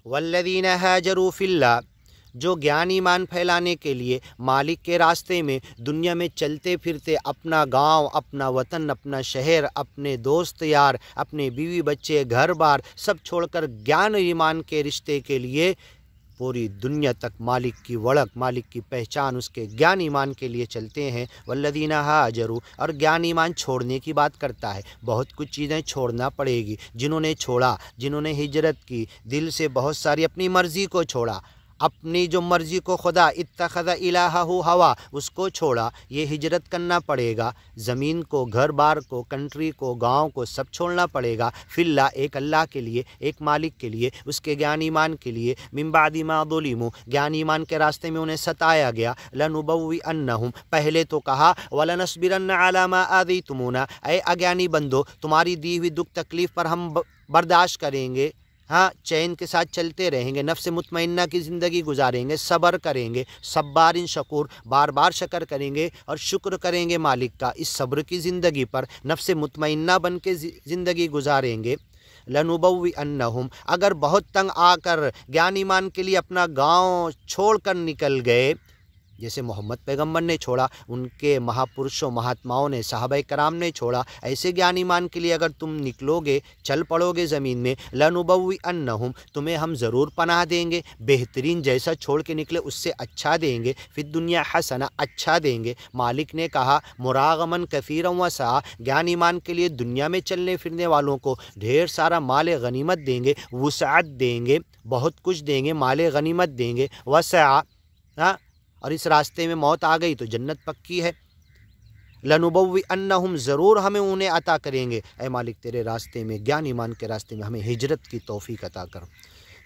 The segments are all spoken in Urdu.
والذین ہاجروا فی اللہ، جو گیان ایمان پھیلانے کے لیے مالک کے راستے میں دنیا میں چلتے پھرتے اپنا گاؤں، اپنا وطن، اپنا شہر، اپنے دوست یار، اپنے بیوی بچے، گھر بار سب چھوڑ کر گیان ایمان کے رشتے کے لیے پوری دنیا تک مالک کی وڑک، مالک کی پہچان، اس کے گیان ایمان کے لیے چلتے ہیں۔ والذین ہاجروا، اور گیان ایمان چھوڑنے کی بات کرتا ہے، بہت کچھ چیزیں چھوڑنا پڑے گی۔ جنہوں نے چھوڑا، جنہوں نے ہجرت کی، دل سے بہت ساری اپنی مرضی کو چھوڑا، اپنی جو مرضی کو خدا اتخذ الہہ ہوا اس کو چھوڑا، یہ ہجرت کرنا پڑے گا۔ زمین کو، گھر بار کو، کنٹری کو، گاؤں کو سب چھوڑنا پڑے گا، فی اللہ، ایک اللہ کے لیے، ایک مالک کے لیے، اس کے گیان ایمان کے لیے۔ من بعد ما ظلموا، گیان ایمان کے راستے میں انہیں ستایا گیا۔ لنبوئنہم، پہلے تو کہا ولنصبرن علی ما آذیتمونا، اے اگیانی بندو تمہاری دی ہوئی دکھ تکلیف پر ہم برداشت کریں گے، ہاں چین کے ساتھ چلتے رہیں گے، نفس مطمئنہ کی زندگی گزاریں گے، صبر کریں گے، صبار شکور، بار بار شکر کریں گے اور شکر کریں گے مالک کا، اس صبر کی زندگی پر نفس مطمئنہ بن کے زندگی گزاریں گے۔ لنبوئنہم، اگر بہت تنگ آ کر گیان ایمان کے لیے اپنا گاؤں چھوڑ کر نکل گئے، جیسے محمد پیغمبر نے چھوڑا، ان کے مہاپرشوں مہاتماؤں نے، صحابہ کرام نے چھوڑا، ایسے گیان ایمان کے لیے اگر تم نکلو گے، چل پڑو گے زمین میں، لنبوئنہم، تمہیں ہم ضرور پناہ دیں گے، بہترین جیسا چھوڑ کے نکلے اس سے اچھا دیں گے، فی الدنیا حسنہ، اچھا دیں گے۔ مالک نے کہا مراغمن کثیرا وسعا، گیان ایمان کے لیے دنیا میں چلنے پھرنے والوں کو ڈھیر سارا مال غنیمت دیں گے، وسعت دیں گے، بہت کچھ دیں گے، مال غنیمت دیں گے، وسعا، ہاں، اور اس راستے میں موت آ گئی تو جنت پکی ہے۔ لنبوئنہم، ضرور ہمیں انہیں عطا کریں گے، اے مالک تیرے راستے میں، گیان ایمان کے راستے میں ہمیں ہجرت کی توفیق عطا کر،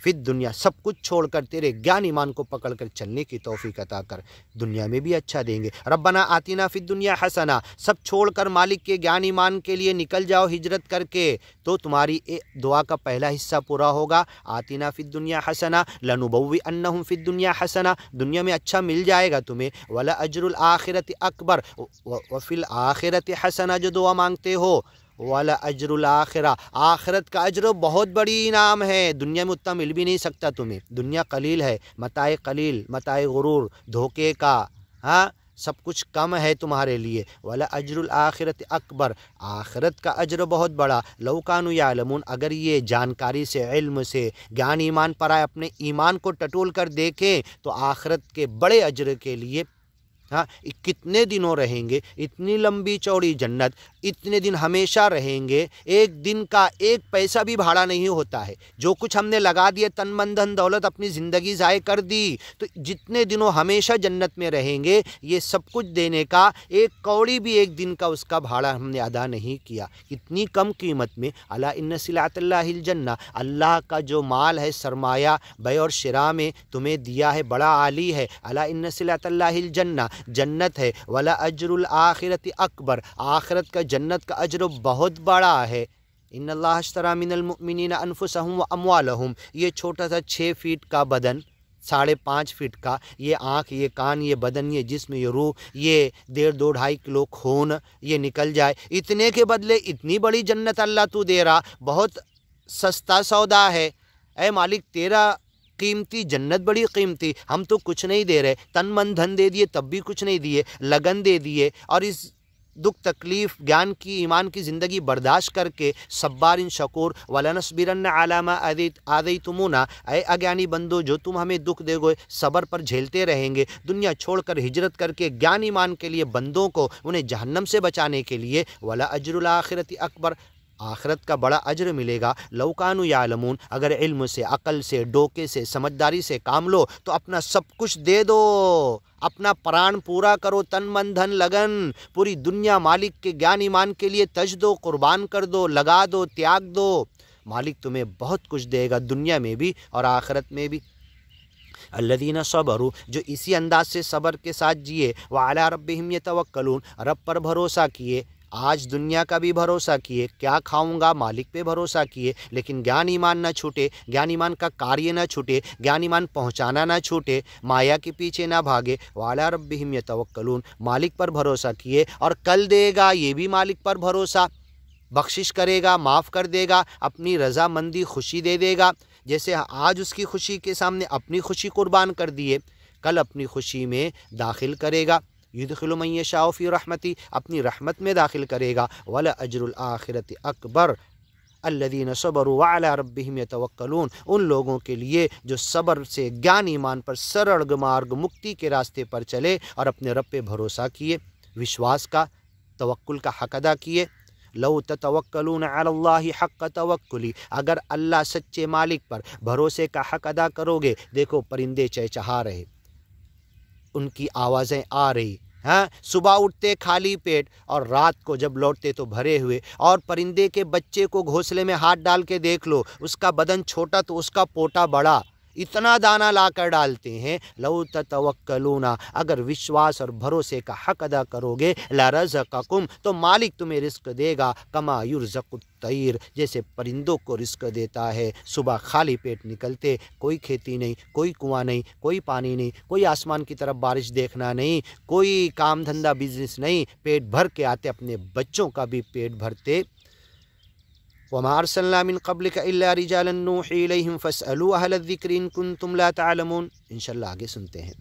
فی الدنیا، سب کچھ چھوڑ کر تیرے گیان ایمان کو پکڑ کر چلنے کی توفیق عطا کر، دنیا میں بھی اچھا دیں گے۔ ربنا آتنا فی الدنیا حسنہ، سب چھوڑ کر مالک کے گیان ایمان کے لیے نکل جاؤ ہجرت کر کے، تو تمہاری دعا کا پہلا حصہ پورا ہوگا، آتنا فی الدنیا حسنہ، لنبوئنہم فی الدنیا حسنہ، دنیا میں اچھا مل جائے گا تمہیں، ولاجر الآخرۃ اکبر، وفی الآخرۃ حسنہ جو دعا مانگتے ہو، ولاجر الآخرہ، آخرت کا اجر بہت بڑی انعام ہے، دنیا میں اتنا مل بھی نہیں سکتا تمہیں، دنیا قلیل ہے، متاع قلیل، متاع غرور، دھوکے کا، ہاں سب کچھ کم ہے تمہارے لیے، ولاجر الآخرۃ اکبر، آخرت کا اجر بہت بڑا، لو کانوا یعلمون، اگر یہ جانکاری سے، علم سے، گیان ایمان پر آئے، اپنے ایمان کو ٹٹول کر دیکھیں تو آخرت کے بڑے اجر کے لیے، ہاں کتنے دنوں رہیں گے، اتنی لمبی چوڑی جنت، اتنے دن ہمیشہ رہیں گے، ایک دن کا ایک پیسہ بھی بھاڑا نہیں ہوتا ہے، جو کچھ ہم نے لگا دیا تن من دھن دولت، اپنی زندگی ضائع کر دی، تو جتنے دنوں ہمیشہ جنت میں رہیں گے، یہ سب کچھ دینے کا ایک کوڑی بھی ایک دن کا اس کا بھاڑا ہم نے ادا نہیں کیا، اتنی کم قیمت میں۔ الا ان سلعۃ اللہ الجنہ، اللہ کا جو مال ہے، سرمایہ بیع اور شراء میں تمہیں دیا ہے، بڑا عالی ہے، الا ان سلعۃ اللہ الجنہ، جنت ہے، ولاجر الآخرۃ اکبر، آخرت کا جنت کا اجر بہت بڑا ہے۔ ان اللہ اشتری من المؤمنین انفسہم واموالہم، یہ چھوٹا سا 6 فیٹ کا بدن، 5.5 فٹ کا، یہ آنکھ، یہ کان، یہ بدن، یہ جسم، یہ روح، یہ 1.5-2 کلو خون، یہ نکل جائے، اتنے کے بدلے اتنی بڑی جنت اللہ تو دے رہا، بہت سستا سودا ہے، اے مالک تیرا قیمتی جنت بڑی قیمتی، ہم تو کچھ نہیں دے رہے، تن من دھن دے دیے تب بھی کچھ نہیں دیے، لگن دے دیے، اور اس دکھ تکلیف گیان کی ایمان کی زندگی برداشت کر کے صبار شکور، ولنصبرن علی ما آذیتمونا، اے اگیانی بندو جو تم ہمیں دکھ دے گئے، صبر پر جھیلتے رہیں گے، دنیا چھوڑ کر ہجرت کر کے گیان ایمان کے لیے بندوں کو، انہیں جہنم سے بچانے کے لیے، ولاجر الآخرۃ اکبر، آخرت کا بڑا اجر ملے گا، لو کانوا یعلمون، اگر علم سے، عقل سے، ڈوکے سے، سمجھداری سے کام لو تو اپنا سب کچھ دے دو، اپنا پران پورا کرو، تن من دھن لگن، پوری دنیا مالک کے گیان ایمان کے لیے تج دو، قربان کر دو، لگا دو، تیاگ دو، مالک تمہیں بہت کچھ دے گا، دنیا میں بھی اور آخرت میں بھی۔ الذین صبروا، جو اسی انداز سے صبر کے ساتھ جیے، وعلی ربہم یتوکلون، رب پر بھروسہ کیے، آج دنیا کا بھی بھروسہ کیے، کیا کھاؤں گا مالک پہ بھروسہ کیے، لیکن گیان ایمان نہ چھوٹے، گیان ایمان کا کاریہ نہ چھوٹے، گیان ایمان پہنچانا نہ چھوٹے، مایا کے پیچھے نہ بھاگے، وعلی ربہم یتوکلون، مالک پر بھروسہ کیے، اور کل دے گا، یہ بھی مالک پر بھروسہ، بخشش کرے گا، معاف کر دے گا، اپنی رضا مندی خوشی دے دے گا، جیسے آج اس کی خوشی کے سامنے اپنی خوشی قربان کر دیے، کل اپنی خوشی میں داخل کرے گا۔ یدخل من یشاء فی رحمتی، اپنی رحمت میں داخل کرے گا۔ وَلَأَجْرُ الْآخِرَةِ أَكْبَرُ الَّذِينَ صَبَرُوا وَعَلَىٰ رَبِّهِمْ يَتَوَكَّلُونَ، ان لوگوں کے لیے جو صبر سے گیان ایمان پر سرڑ مارگ مکتی کے راستے پر چلے اور اپنے رب پہ بھروسہ کیے، وشواس کا، توکل کا حق ادا کیے۔ لو تتوکلون علی اللہ حق توکلی، اگر اللہ سچے مالک پر بھروسے کا حق ادا کرو گے، دیکھو پرندے چہچہا رہے، ان کی آوازیں آ رہی، ہاں، صبح اٹھتے خالی پیٹ اور رات کو جب لوٹتے تو بھرے ہوئے، اور پرندے کے بچے کو گھونسلے میں ہاتھ ڈال کے دیکھ لو، اس کا بدن چھوٹا تو اس کا پوٹا بڑا، اتنا دانہ لا کر ڈالتے ہیں۔ لو تتوکلون، اگر وشواس اور بھروسے کا حق ادا کرو گے، لرزقکم، تو مالک تمہیں رزق دے گا، کما یرزق الطیر، جیسے پرندوں کو رزق دیتا ہے۔ صبح خالی پیٹ نکلتے، کوئی کھیتی نہیں، کوئی کنواں نہیں، کوئی پانی نہیں، کوئی آسمان کی طرف بارش دیکھنا نہیں، کوئی کام دھندہ بزنس نہیں، پیٹ بھر کے آتے، اپنے بچوں کا بھی پیٹ بھرتے۔ وَمَا أَرْسَلْنَا مِن قَبْلِكَ إِلَّا رِجَالًا نُوحِي إِلَيْهِمْ فَاسْأَلُوا أَهْلَ الذِّكْرِ إِن كُنتُمْ لَا تَعْلَمُونَ۔ انشاءاللہ آگے سنتے ہیں۔